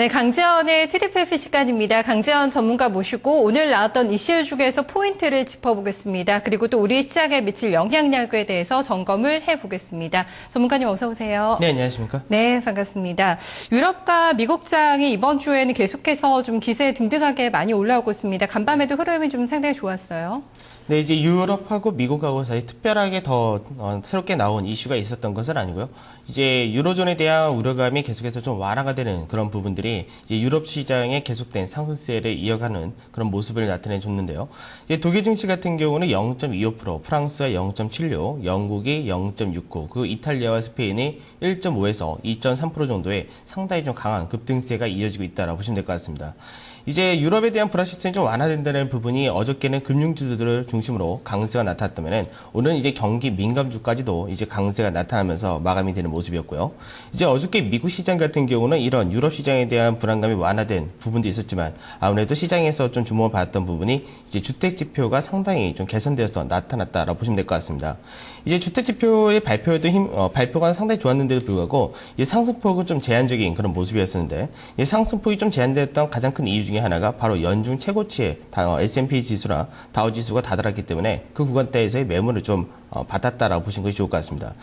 네, 강지연의 트리플 시간입니다. 강지연 전문가 모시고 오늘 나왔던 이슈 중에서 포인트를 짚어보겠습니다. 그리고 또 우리 시장에 미칠 영향력에 대해서 점검을 해보겠습니다. 전문가님 어서 오세요. 네, 안녕하십니까? 네, 반갑습니다. 유럽과 미국장이 이번 주에는 계속해서 좀 기세 등등하게 많이 올라오고 있습니다. 간밤에도 흐름이 좀 상당히 좋았어요. 네, 이제 유럽하고 미국하고 사실 특별하게 더 새롭게 나온 이슈가 있었던 것은 아니고요. 이제 유로존에 대한 우려감이 계속해서 좀 완화가 되는 그런 부분들이 이제 유럽 시장의 계속된 상승세를 이어가는 그런 모습을 나타내줬는데요. 이제 독일 증시 같은 경우는 0.25%, 프랑스가 0.76, 영국이 0.69, 그 이탈리아와 스페인이 1.5에서 2.3% 정도의 상당히 좀 강한 급등세가 이어지고 있다라고 보시면 될 것 같습니다. 이제 유럽에 대한 불확실성이 좀 완화된다는 부분이 어저께는 금융주들을 중심으로 강세가 나타났다면은 오늘은 이제 경기 민감주까지도 이제 강세가 나타나면서 마감이 되는 모습이었고요. 이제 어저께 미국 시장 같은 경우는 이런 유럽 시장에 대한 불안감이 완화된 부분도 있었지만 아무래도 시장에서 좀 주목을 받았던 부분이 이제 주택 지표가 상당히 좀 개선되어서 나타났다라고 보시면 될 것 같습니다. 이제 주택 지표의 발표가 상당히 좋았는데도 불구하고 이 상승폭은 좀 제한적인 그런 모습이었었는데 이 상승폭이 좀 제한되었던 가장 큰 이유 중에 하나가 바로 연중 최고치의 S&P 지수나 다우 지수가 다다랐기 때문에 그 구간대에서의 매물을 좀 받았다라고 보시는 것이 좋을 것 같습니다.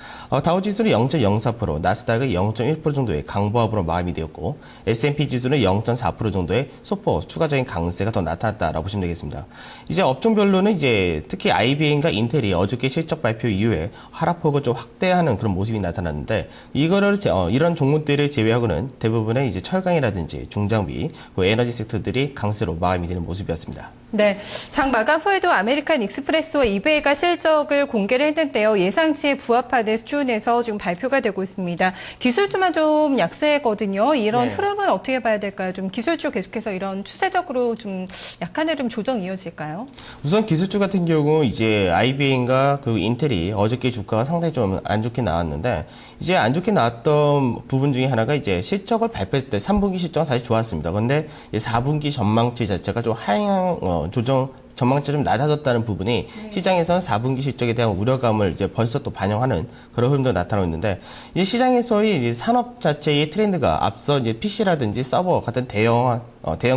다우 지수는 0.04%, 나스닥은 0.1% 정도의 강보합으로 마감이 되었고 S&P 지수는 0.4% 정도의 소폭 추가적인 강세가 더 나타났다라고 보시면 되겠습니다. 이제 업종별로는 이제 특히 IBM과 인텔이 어저께 실적 발표 이후에 하락폭을 좀 확대하는 그런 모습이 나타났는데 이런 종목들을 제외하고는 대부분의 이제 철강이라든지 중장비, 에너지 섹터들이 강세로 마감이 되는 모습이었습니다. 네, 장 마감 후에도 아메리칸 익스프레스와 이베이가 실적을 공개를 했는데요. 예상치에 부합하는 수준에서 지금 발표가 되고 있습니다. 기술주만 좀 약세거든요. 이런 흐름은 어떻게 봐야 될까요? 좀 기술주 계속해서 이런 추세적으로 좀 약한 흐름 조정 이어질까요? 우선 기술주 같은 경우 이제 IBM과 그 인텔이 어저께 주가가 상당히 좀 안 좋게 나왔는데 이제 안 좋게 나왔던 부분 중에 하나가 이제 실적을 발표했을 때 3분기 실적은 사실 좋았습니다. 그런데 4분기 전망치 자체가 좀 하향 조정 전망치가 좀 낮아졌다는 부분이 시장에서는 4분기 실적에 대한 우려감을 이제 벌써 또 반영하는 그런 흐름도 나타나고 있는데 이제 시장에서의 이제 산업 자체의 트렌드가 앞서 이제 PC라든지 서버 같은 대형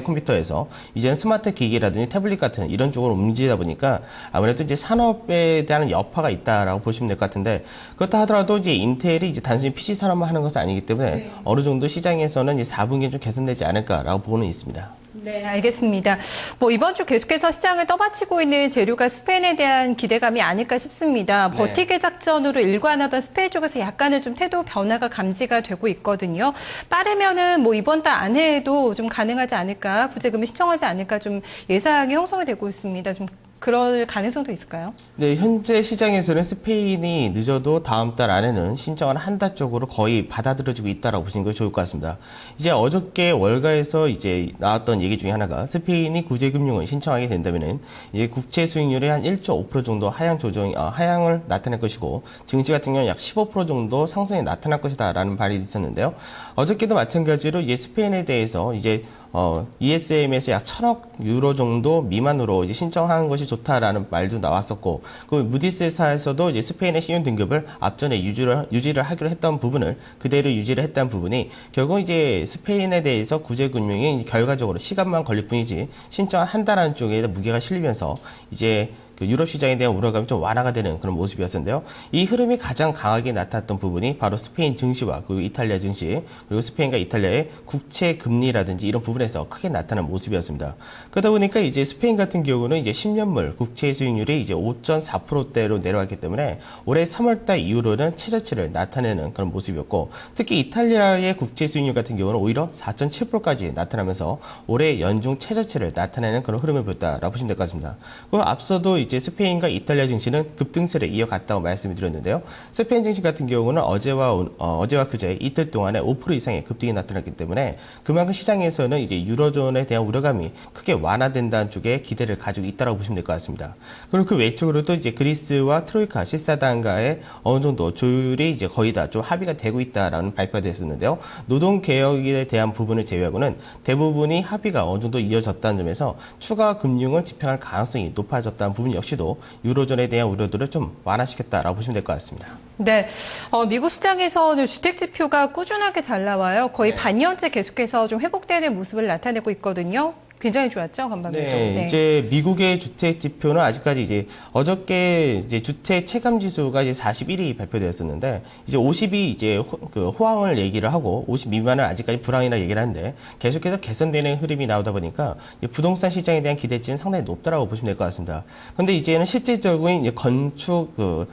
컴퓨터에서 이제는 스마트 기기라든지 태블릿 같은 이런 쪽으로 움직이다 보니까 아무래도 이제 산업에 대한 여파가 있다라고 보시면 될 것 같은데 그렇다 하더라도 이제 인텔이 이제 단순히 PC 산업만 하는 것은 아니기 때문에 어느 정도 시장에서는 이제 4분기에 좀 개선되지 않을까라고 보고는 있습니다. 네, 알겠습니다. 이번 주 계속해서 시장을 떠받치고 있는 재료가 스페인에 대한 기대감이 아닐까 싶습니다. 버티기 작전으로 일관하던 스페인 쪽에서 약간의 좀 태도 변화가 감지가 되고 있거든요. 빠르면은 이번 달 안에도 좀 가능하지 않을까, 구제금을 신청하지 않을까 좀 예상이 형성이 되고 있습니다. 좀 그럴 가능성도 있을까요? 네, 현재 시장에서는 스페인이 늦어도 다음 달 안에는 신청을 한다 쪽으로 거의 받아들여지고 있다라고 보시는 것이 좋을 것 같습니다. 이제 어저께 월가에서 이제 나왔던 얘기 중에 하나가 스페인이 구제금융을 신청하게 된다면은 이제 국채 수익률이 한 1.5% 정도 하향을 나타낼 것이고 증시 같은 경우는 약 15% 정도 상승이 나타날 것이다라는 발이 있었는데요. 어저께도 마찬가지로 이제 스페인에 대해서 이제 ESM에서 약 1,000억 유로 정도 미만으로 이제 신청하는 것이 좋다라는 말도 나왔었고, 그 무디스사에서도 이제 스페인의 신용 등급을 앞전에 유지를 하기로 했던 부분을 그대로 유지를 했다는 부분이 결국 이제 스페인에 대해서 구제금융이 결과적으로 시간만 걸릴 뿐이지 신청을 한다라는 쪽에 무게가 실리면서 이제 유럽 시장에 대한 우려감이 좀 완화가 되는 그런 모습이었는데요. 이 흐름이 가장 강하게 나타났던 부분이 바로 스페인 증시와 그리고 이탈리아 증시 그리고 스페인과 이탈리아의 국채 금리라든지 이런 부분에서 크게 나타난 모습이었습니다. 그러다 보니까 이제 스페인 같은 경우는 이제 10년물 국채 수익률이 이제 5.4%대로 내려왔기 때문에 올해 3월달 이후로는 최저치를 나타내는 그런 모습이었고 특히 이탈리아의 국채 수익률 같은 경우는 오히려 4.7%까지 나타나면서 올해 연중 최저치를 나타내는 그런 흐름을 보였다라고 보시면 될 것 같습니다. 그리고 앞서도 이제 스페인과 이탈리아 증시는 급등세를 이어갔다고 말씀을 드렸는데요. 스페인 증시 같은 경우는 어제와 그제 이틀 동안에 5% 이상의 급등이 나타났기 때문에 그만큼 시장에서는 이제 유로존에 대한 우려감이 크게 완화된다는 쪽에 기대를 가지고 있다고 보시면 될 것 같습니다. 그리고 그 외적으로도 이제 그리스와 트로이카 실사단과의 어느 정도 조율이 이제 거의 다 좀 합의가 되고 있다라는 발표가 됐었는데요. 노동 개혁에 대한 부분을 제외하고는 대부분이 합의가 어느 정도 이어졌다는 점에서 추가 금융을 집행할 가능성이 높아졌다는 부분이 부분 역시도 유로존에 대한 우려들을 좀 완화시켰다라고 보시면 될 것 같습니다. 네, 미국 시장에서는 주택 지표가 꾸준하게 잘 나와요. 거의 반년째 계속해서 좀 회복되는 모습을 나타내고 있거든요. 굉장히 좋았죠, 간밤에도. 네, 이제 미국의 주택 지표는 아직까지 이제 어저께 이제 주택 체감 지수가 이제 41이 발표되었었는데 이제 50이 이제 호황을 얘기를 하고 50 미만은 아직까지 불황이라 얘기를 하는데 계속해서 개선되는 흐름이 나오다 보니까 부동산 시장에 대한 기대치는 상당히 높다라고 보시면 될 것 같습니다. 근데 이제는 실질적인 이제 건축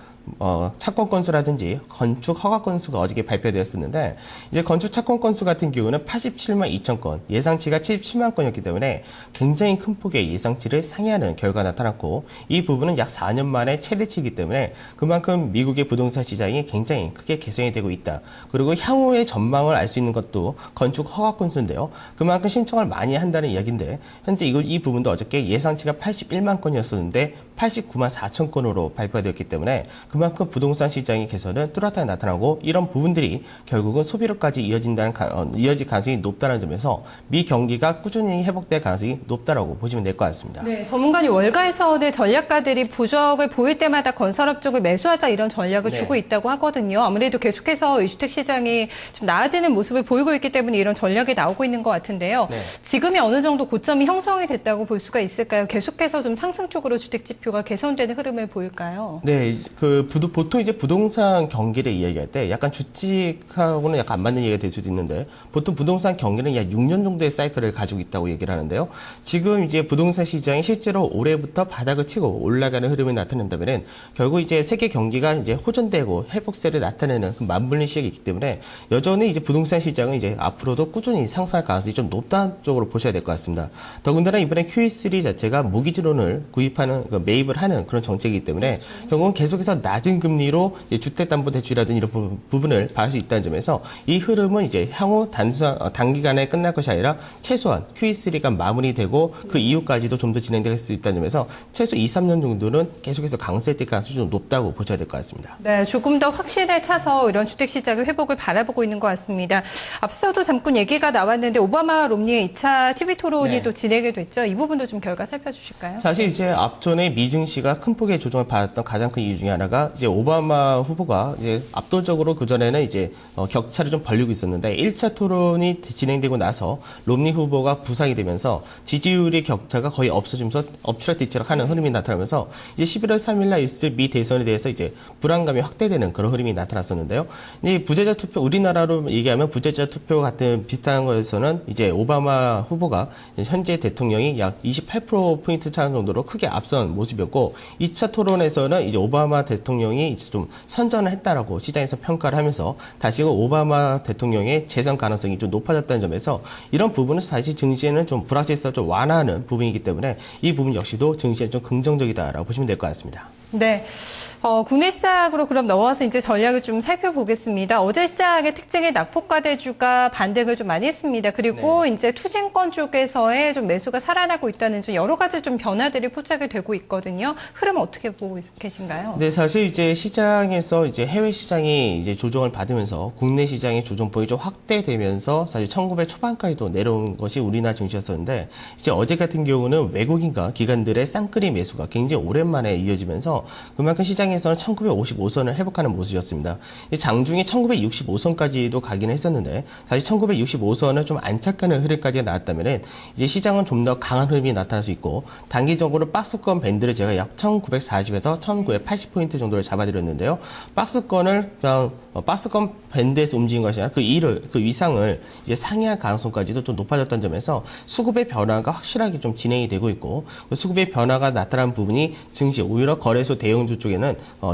착공 건수라든지 건축 허가 건수가 어저께 발표되었었는데 이제 건축 착공 건수 같은 경우는 87만 2천 건, 예상치가 77만 건이었기 때문에 굉장히 큰 폭의 예상치를 상회하는 결과가 나타났고 이 부분은 약 4년 만에 최대치이기 때문에 그만큼 미국의 부동산 시장이 굉장히 크게 개선이 되고 있다. 그리고 향후의 전망을 알 수 있는 것도 건축 허가 건수인데요. 그만큼 신청을 많이 한다는 이야기인데 현재 이 부분도 어저께 예상치가 81만 건이었었는데 89만 4천 건으로 발표가 되었기 때문에 그만큼 부동산 시장의 개선은 뚜렷하게 나타나고 이런 부분들이 결국은 소비로까지 이어질 가능성이 높다는 점에서 미 경기가 꾸준히 회복될 가능성이 높다라고 보시면 될 것 같습니다. 네, 전문가님 월가에서는 전략가들이 부적을 보일 때마다 건설업 쪽을 매수하자 이런 전략을 주고 있다고 하거든요. 아무래도 계속해서 이 주택 시장이 좀 나아지는 모습을 보이고 있기 때문에 이런 전략이 나오고 있는 것 같은데요. 네. 지금이 어느 정도 고점이 형성이 됐다고 볼 수가 있을까요? 계속해서 좀 상승 쪽으로 주택 지표가 개선되는 흐름을 보일까요? 네, 보통 이제 부동산 경기를 이야기할 때 약간 주식하고는 약간 안 맞는 얘기가 될 수도 있는데 보통 부동산 경기는 약 6년 정도의 사이클을 가지고 있다고 얘기를 하는데요. 지금 이제 부동산 시장이 실제로 올해부터 바닥을 치고 올라가는 흐름이 나타낸다면은 결국 이제 세계 경기가 이제 호전되고 회복세를 나타내는 그 맞물린 시각이 있기 때문에 여전히 이제 부동산 시장은 이제 앞으로도 꾸준히 상승할 가능성이 좀 높다는 쪽으로 보셔야 될 것 같습니다. 더군다나 이번에 QE3 자체가 모기지론을 구입하는 매입을 하는 그런 정책이기 때문에 결국은 계속해서 낮은 금리로 주택담보대출이라든지 이런 부분을 봐줄 수 있다는 점에서 이 흐름은 이제 향후 단기간에 끝날 것이 아니라 최소한 QE3가 마무리되고 그 이후까지도 좀 더 진행될 수 있다는 점에서 최소 2, 3년 정도는 계속해서 강세될 가능성이 좀 높다고 보셔야 될 것 같습니다. 네, 조금 더 확신에 차서 이런 주택시장의 회복을 바라보고 있는 것 같습니다. 앞서도 잠깐 얘기가 나왔는데 오바마 롬니의 2차 TV 토론이 또 진행이 됐죠. 이 부분도 좀 결과 살펴주실까요? 사실 이제 앞전에 미증시가 큰 폭의 조정을 받았던 가장 큰 이유 중에 하나가 이제 오바마 후보가 이제 압도적으로 그전에는 이제 격차를 좀 벌리고 있었는데 1차 토론이 진행되고 나서 롬니 후보가 부상이 되면서 지지율의 격차가 거의 없어지면서 엎치락뒤치락 하는 흐름이 나타나면서 이제 11월 3일 날 있을 미 대선에 대해서 이제 불안감이 확대되는 그런 흐름이 나타났었는데요. 이 부재자 투표, 우리나라로 얘기하면 부재자 투표 같은 비슷한 거에서는 이제 오바마 후보가 현재 대통령이 약 28%포인트 차이 정도로 크게 앞선 모습이었고 2차 토론에서는 이제 오바마 대통령이 이제 좀 선전을 했다라고 시장에서 평가를 하면서 다시금 오바마 대통령의 재선 가능성이 좀 높아졌다는 점에서 이런 부분은 사실 증시에는 좀 불확실성을 좀 완화하는 부분이기 때문에 이 부분 역시도 증시에 좀 긍정적이다라고 보시면 될 것 같습니다. 네. 국내 시장으로 그럼 넘어와서 이제 전략을 좀 살펴보겠습니다. 어제 시장의 특징의 낙폭과대주가 반등을 좀 많이 했습니다. 그리고 이제 투신권 쪽에서의 좀 매수가 살아나고 있다는 좀 여러 가지 좀 변화들이 포착이 되고 있거든요. 흐름 어떻게 보고 계신가요? 네, 사실 이제 시장에서 이제 해외 시장이 이제 조정을 받으면서 국내 시장의 조정폭이 좀 확대되면서 사실 1900 초반까지도 내려온 것이 우리나라 증시였었는데 이제 어제 같은 경우는 외국인과 기관들의 쌍끌이 매수가 굉장히 오랜만에 이어지면서 그만큼 시장에서는 1955선을 회복하는 모습이었습니다. 장중에 1965선까지도 가긴 했었는데 사실 1965선을 좀 안착하는 흐름까지 나왔다면은 이제 시장은 좀 더 강한 흐름이 나타날 수 있고 단기적으로 박스권 밴드를 제가 약 1940에서 1980포인트 정도를 잡아드렸는데요. 박스권을 그냥 박스권 밴드에서 움직인 것이 아니라 그 위상을 이제 상회할 가능성까지도 좀 높아졌다는 점에서 수급의 변화가 확실하게 좀 진행이 되고 있고 그 수급의 변화가 나타난 부분이 증시 오히려 거래소 대형주 쪽에는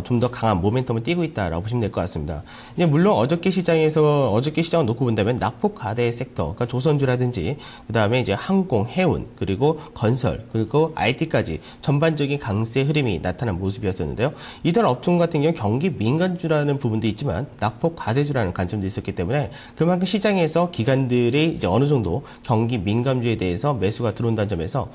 좀 더 강한 모멘텀을 띄고 있다라고 보시면 될 것 같습니다. 이제 물론 어저께 시장을 놓고 본다면 낙폭 과대 섹터, 그러니까 조선주라든지 그다음에 이제 항공, 해운 그리고 건설 그리고 IT까지 전반적인 강세 흐름이 나타난 모습이었었는데요. 이들 업종 같은 경우 경기 민감주라는 부분도 있지만 낙폭 과대주라는 관점도 있었기 때문에 그만큼 시장에서 기관들이 이제 어느 정도 경기 민감주에 대해서 매수가 들어온다는 점에서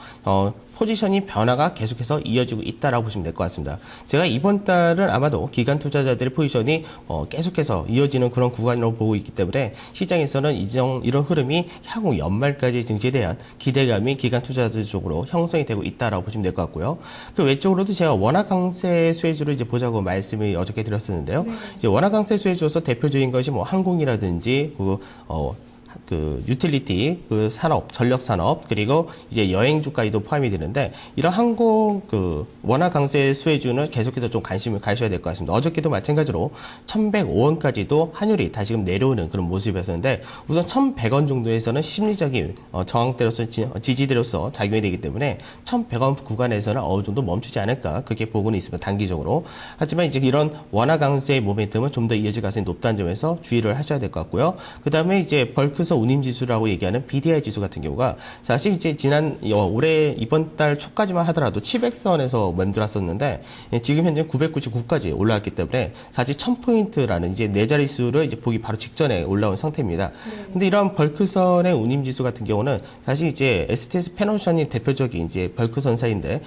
포지션이 변화가 계속해서 이어지고 있다라고 보시면 될 것 같습니다. 제가 이번 달은 아마도 기관 투자자들의 포지션이 계속해서 이어지는 그런 구간으로 보고 있기 때문에 시장에서는 이런 흐름이 향후 연말까지 증시에 대한 기대감이 기관 투자자들 쪽으로 형성이 되고 있다라고 보시면 될 것 같고요. 그 외적으로도 제가 원화 강세 수혜주를 이제 보자고 말씀을 어저께 드렸었는데요. 이제 원화 강세 수혜주로서 대표적인 것이 뭐 항공이라든지 그 유틸리티, 그 산업, 전력 산업, 그리고 이제 여행주까지도 포함이 되는데, 이런 항공, 원화 강세 수혜주는 계속해서 좀 관심을 가셔야 될 것 같습니다. 어저께도 마찬가지로 1,105원까지도 환율이 다시금 내려오는 그런 모습이었는데, 우선 1,100원 정도에서는 심리적인 저항대로서, 지지대로서 작용이 되기 때문에 1,100원 구간에서는 어느 정도 멈추지 않을까, 그렇게 보고는 있습니다. 단기적으로. 하지만 이제 이런 원화 강세의 모멘텀은 좀 더 이어질 가능성이 높다는 점에서 주의를 하셔야 될 것 같고요. 그 다음에 이제 벌크서 운임지수라고 얘기하는 BDI 지수 같은 경우가 사실 이제 올해 이번 달 초까지만 하더라도 700선에서 맴돌았었는데 지금 현재 999까지 올라왔기 때문에 사실 1000포인트라는 이제 네 자릿수를 이제 보기 바로 직전에 올라온 상태입니다. 근데 이런 벌크선의 운임지수 같은 경우는 사실 이제 STS 페노션이 대표적인 이제 벌크선사인데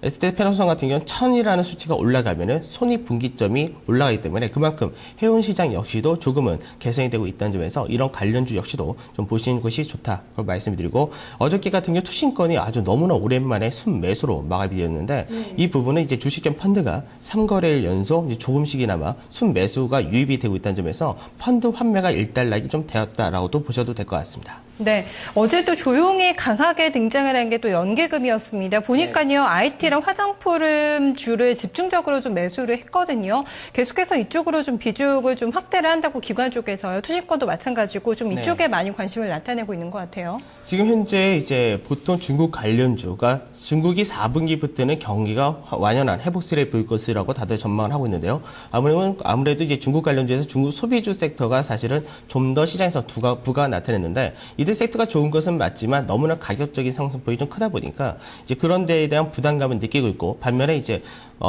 STS 페노션 같은 경우는 1000이라는 수치가 올라가면은 손익분기점이 올라가기 때문에 그만큼 해운 시장 역시도 조금은 개선이 되고 있다는 점에서 이런 관련주 역시도 좀 보시는 것이 좋다. 그걸 말씀드리고 어저께 같은 경우 투신권이 아주 너무나 오랜만에 순매수로 마감이 되었는데 이 부분은 이제 주식형 펀드가 3거래일 연속 이제 조금씩이나마 순매수가 유입이 되고 있다는 점에서 펀드 환매가 일단락이 좀 되었다라고도 보셔도 될 것 같습니다. 네, 어제도 조용히 강하게 등장을 한 게 또 연계금이었습니다. 보니까요, IT랑 화장품주를 집중적으로 좀 매수를 했거든요. 계속해서 이쪽으로 좀 비중을 좀 확대를 한다고 기관 쪽에서요. 투신권도 마찬가지고 좀 이쪽에 많이 관심을 나타내고 있는 것 같아요. 지금 현재 이제 보통 중국 관련주가 중국이 4분기부터는 경기가 완연한 회복세를 보일 것이라고 다들 전망을 하고 있는데요. 아무래도 이제 중국 관련주에서 중국 소비주 섹터가 사실은 좀 더 시장에서 부가 나타냈는데 이들 섹터가 좋은 것은 맞지만 너무나 가격적인 상승폭이 좀 크다 보니까 이제 그런 데에 대한 부담감을 느끼고 있고 반면에 이제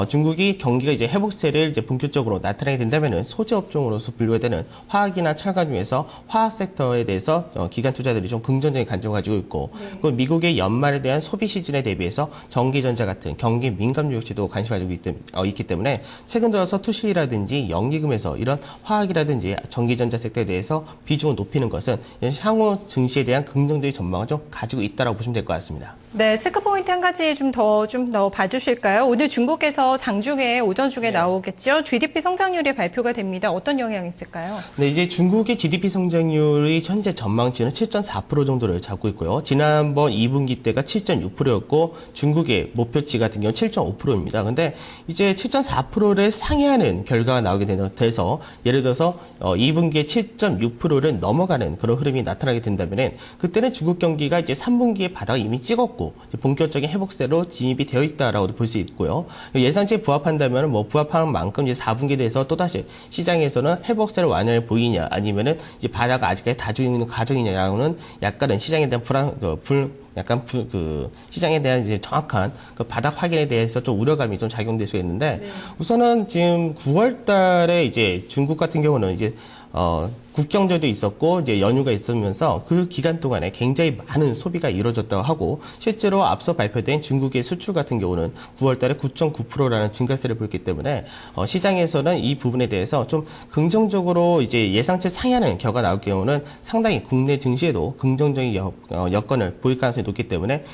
중국이 경기가 이제 회복세를 이제 본격적으로 나타나게 된다면은 소재 업종으로서 분류가 되는 화학이나 철강 중에서 화학 sek터에 대해서 기관 투자들이 좀 긍정적인 관점을 가지고 있고 그리고 미국의 연말에 대한 소비 시즌에 대비해서 전기전자 같은 경기 민감주 역시도 관심을 가지고 있기 때문에 최근 들어서 투시라든지 연기금에서 이런 화학이라든지 전기전자 섹터에 대해서 비중을 높이는 것은 향후 증시에 대한 긍정적인 전망을 좀 가지고 있다라고 보시면 될 것 같습니다. 네, 체크포인트 한 가지 좀 더 봐주실까요? 오늘 중국에서 장중에 오전 중에 나오겠죠? GDP 성장률이 발표가 됩니다. 어떤 영향이 있을까요? 네, 이제 중국의 GDP 성장률이 현재 전망치는 7.4% 정도를 잡고 있고요. 지난번 2분기 때가 7.6%였고 중국의 목표치 같은 경우는 7.5%입니다. 근데 이제 7.4%를 상회하는 결과가 나오게 돼서 예를 들어서 2분기에 7.6%를 넘어가는 그런 흐름이 나타나게 된다면은 그때는 중국 경기가 이제 3분기에 바닥을 이미 찍었고 본격적인 회복세로 진입이 되어 있다라고도 볼 수 있고요. 예상치에 부합한다면 뭐 부합한 만큼 이제 4분기에 대해서 또다시 시장에서는 회복세를 완연히 보이냐 아니면은 이제 바닥을 아직까지 다지고 있는 과정이냐라고는 약간은 시장에 대한 시장에 대한 이제 정확한 그 바닥 확인에 대해서 좀 우려감이 좀 작용될 수 있는데 우선은 지금 9월 달에 이제 중국 같은 경우는 이제 국경절도 있었고 이제 연휴가 있으면서 그 기간 동안에 굉장히 많은 소비가 이루어졌다고 하고 실제로 앞서 발표된 중국의 수출 같은 경우는 9월 달에 9.9%라는 증가세를 보였기 때문에 시장에서는 이 부분에 대해서 좀 긍정적으로 이제 예상치 상회하는 결과가 나올 경우는 상당히 국내 증시에도 긍정적인 여건을 보일 가능성이 높기 때문에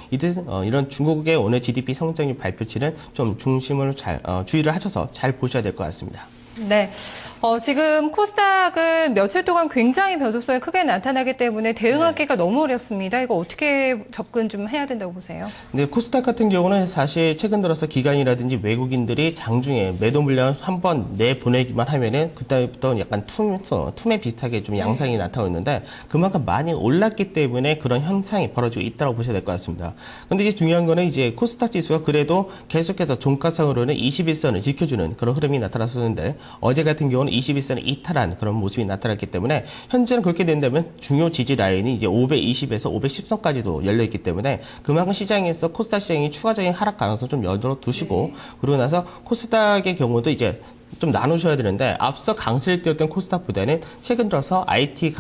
이런 중국의 오늘 GDP 성장률 발표치는 좀 중심을 주의를 하셔서 잘 보셔야 될 것 같습니다. 네. 지금 코스닥은 며칠 동안 굉장히 변동성이 크게 나타나기 때문에 대응하기가 너무 어렵습니다. 이거 어떻게 접근 좀 해야 된다고 보세요? 네, 코스닥 같은 경우는 사실 최근 들어서 기관이라든지 외국인들이 장중에 매도 물량 한번 내보내기만 하면은 그때부터 약간 툼에 비슷하게 좀 양상이 나타나고 있는데 그만큼 많이 올랐기 때문에 그런 현상이 벌어지고 있다고 보셔야 될 것 같습니다. 근데 이제 중요한 거는 이제 코스닥 지수가 그래도 계속해서 종가상으로는 21선을 지켜주는 그런 흐름이 나타났었는데 어제 같은 경우는 21선을 이탈한 그런 모습이 나타났기 때문에 현재는 그렇게 된다면 중요 지지 라인이 이제 520에서 510선까지도 열려있기 때문에 그만큼 시장에서 코스닥 시장이 추가적인 하락 가능성 좀 열어두시고 그러고 나서 코스닥의 경우도 이제 좀 나누셔야 되는데 앞서 강세를 띄웠던 코스닥보다는 최근 들어서 IT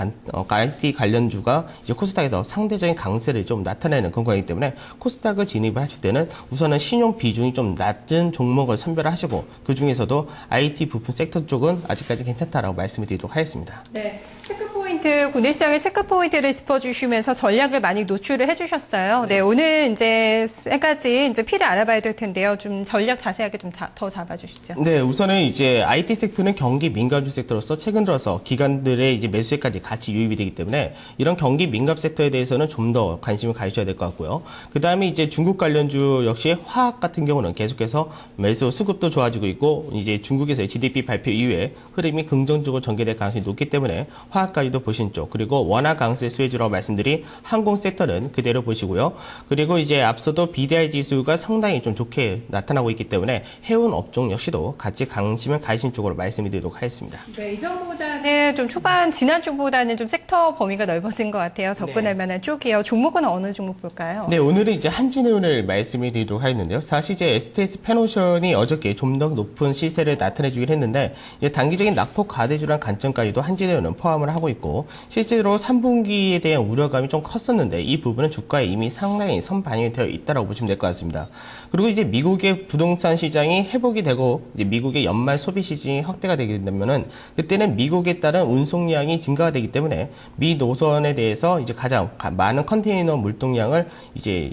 관련주가 이제 코스닥에서 상대적인 강세를 좀 나타내는 그런 거이기 때문에 코스닥을 진입을 하실 때는 우선은 신용 비중이 좀 낮은 종목을 선별을 하시고 그 중에서도 IT 부품 섹터 쪽은 아직까지 괜찮다라고 말씀을 드리도록 하겠습니다. 네. 체크포인트, 국내 시장의 체크포인트를 짚어주시면서 전략을 많이 노출을 해주셨어요. 네, 오늘 이제 세 가지 이제 피를 알아봐야 될 텐데요. 좀 전략 자세하게 좀 더 잡아주시죠. 네, 우선은 이제 IT 섹터는 경기 민감주 섹터로서 최근 들어서 기관들의 이제 매수세까지 같이 유입이 되기 때문에 이런 경기 민감 섹터에 대해서는 좀 더 관심을 가지셔야 될 것 같고요. 그 다음에 이제 중국 관련주 역시 화학 같은 경우는 계속해서 매수 수급도 좋아지고 있고 이제 중국에서의 GDP 발표 이후에 흐름이 긍정적으로 전개될 가능성이 높기 때문에 화학까지도 보신 쪽, 그리고 원화 강세 수혜주라고 말씀드린 항공 섹터는 그대로 보시고요. 그리고 이제 앞서도 BDI 지수가 상당히 좀 좋게 나타나고 있기 때문에 해운 업종 역시도 같이 관심을 가신 쪽으로 말씀을 드리도록 하겠습니다. 네, 이전보다는 좀 지난주보다는 좀 섹터 범위가 넓어진 것 같아요. 접근할 만한 쪽이에요. 종목은 어느 종목 볼까요? 네, 오늘은 이제 한진해운을 말씀을 드리도록 하겠는데요. 사실 이제 STS 펜오션이 어저께 좀 더 높은 시세를 나타내주긴 했는데 이제 단기적인 낙폭 과대주란 관점까지도 한진해운은 포함을 하고 있고 실제로 3분기에 대한 우려감이 좀 컸었는데 이 부분은 주가에 이미 상당히 선반영이 되어 있다고 보시면 될 것 같습니다. 그리고 이제 미국의 부동산 시장이 회복이 되고 이제 미국의 연말 소비 시즌이 확대가 되게 되면은 그때는 미국에 따른 운송량이 증가가 되기 때문에 미 노선에 대해서 이제 가장 많은 컨테이너 물동량을 이제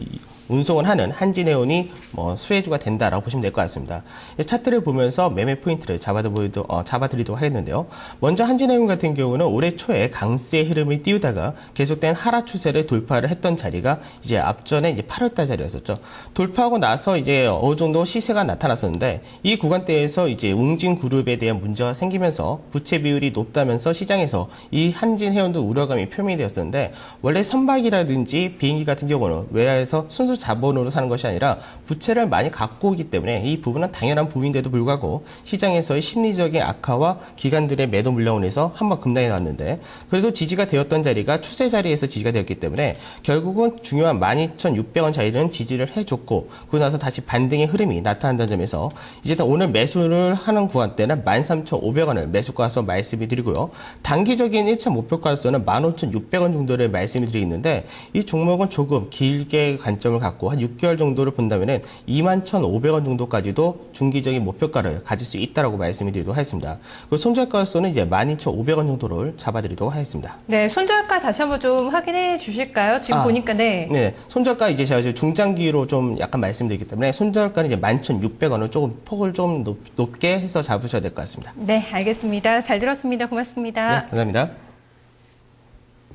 운송을 하는 한진해운이 수혜주가 된다라고 보시면 될 것 같습니다. 차트를 보면서 매매 포인트를 잡아드리도록 하겠는데요. 먼저 한진해운 같은 경우는 올해 초에 강세 흐름을 띄우다가 계속된 하락 추세를 돌파를 했던 자리가 이제 앞전에 이제 8월달 자리였었죠. 돌파하고 나서 이제 어느 정도 시세가 나타났었는데 이 구간대에서 이제 웅진그룹에 대한 문제가 생기면서 부채 비율이 높다면서 시장에서 이 한진해운도 우려감이 표명이 되었었는데 원래 선박이라든지 비행기 같은 경우는 외화에서 순수 자본으로 사는 것이 아니라 부채를 많이 갖고 오기 때문에 이 부분은 당연한 부분인데도 불구하고 시장에서의 심리적인 악화와 기관들의 매도 물량으로 해서 한번 급락해 나왔는데 그래도 지지가 되었던 자리가 추세 자리에서 지지가 되었기 때문에 결국은 중요한 12,600원 자리는 지지를 해줬고 그러고 나서 다시 반등의 흐름이 나타난다는 점에서 이제 오늘 매수를 하는 구간 때는 13,500원을 매수가서 말씀을 드리고요. 단기적인 1차 목표가로서는 15,600원 정도를 말씀을 드리는데 이 종목은 조금 길게 관점을 갖고 한 6개월 정도를 본다면은 21,500원 정도까지도 중기적인 목표가를 가질 수 있다라고 말씀을 드리도록 하겠습니다. 그리고 손절가로서는 이제 12,500원 정도를 잡아드리도록 하겠습니다. 네, 손절가 다시 한번 좀 확인해 주실까요? 지금 보니까 네, 손절가 이제 제가 중장기로 좀 약간 말씀드리기 때문에 손절가는 이제 11,600원을 조금 폭을 좀 높게 해서 잡으셔야 될 것 같습니다. 네, 알겠습니다. 잘 들었습니다. 고맙습니다. 네, 감사합니다.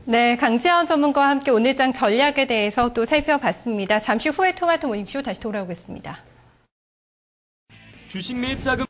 네, 강지현 전문가와 함께 오늘장 전략에 대해서 또 살펴봤습니다. 잠시 후에 토마토 모닝쇼 다시 돌아오겠습니다. 주식 매입 자금